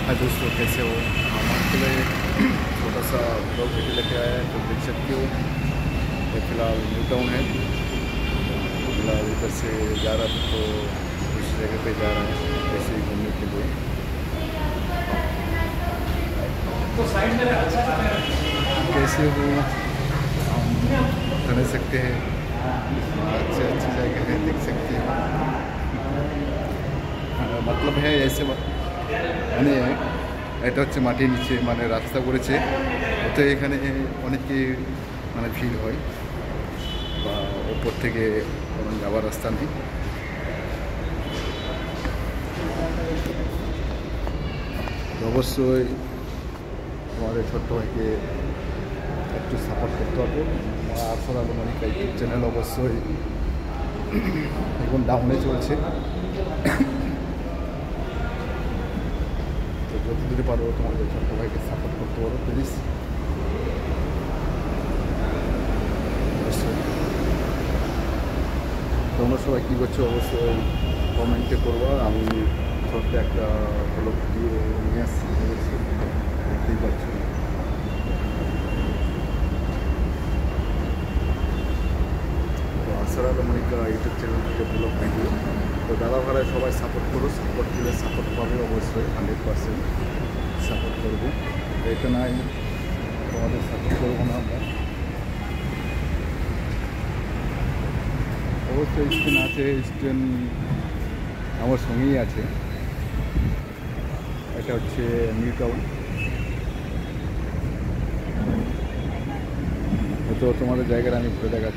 हाय दोस्तों, कैसे हो? हमारे के लिए छोटा सा ब्लॉग वीडियो लेके आया है, तो देख सकते हो। ये फिलहाल न्यू टाउन है। फिलहाल इधर से जा रहा था तो उस जगह पे जा रहा है ऐसे ही घूमने के लिए। तो साइड में कैसे हो हम समझ सकते हैं। अच्छी अच्छी जगह है, देख सकते हो। मतलब है ऐसे মানে এটা হচ্ছে মাটির নিচে মানে রাস্তা করেছে, ওতে এখানে অনেকে মানে ভিড় হয় বা ওপর থেকে কোনো যাওয়ার রাস্তা নেই। তো অবশ্যই তোমাদের ছোট্ট ভাইকে একটু সাপোর্ট করতে হবে। আরফার আলমানিকা ইউটিউব চ্যানেল অবশ্যই এখন ডাউনে চলছে, যত দূরে পারবো তোমাদের ছোট্ট ভাইকে সাপোর্ট করতে পারো প্লিজ। অবশ্যই তোমরা সবাই কী করছো অবশ্যই কমেন্টে করবো। আমি ছোট্ট একটা ব্লগ ভিডিও নিয়ে আসছি, দেখতেই পাচ্ছি। তো আরফার আলমানিকা ইউটিউব চ্যানেল থেকে ব্লগ ভিডিও। তো দাদা ভাড়ায় সবাই সাপোর্ট করো, সাপোর্ট দিলে সাপোর্ট পাবে অবশ্যই, 100% সাপোর্ট করবো। এটা নাই তোমাদের সাপোর্ট করবো না আমরা। অবশ্যই স্ট্রেন আছে, স্ট্রেন আমার সঙ্গেই আছে। এটা হচ্ছে নিউ টাউন। তো তোমাদের জায়গাটা আমি ঘুরে দেখাচ্ছি।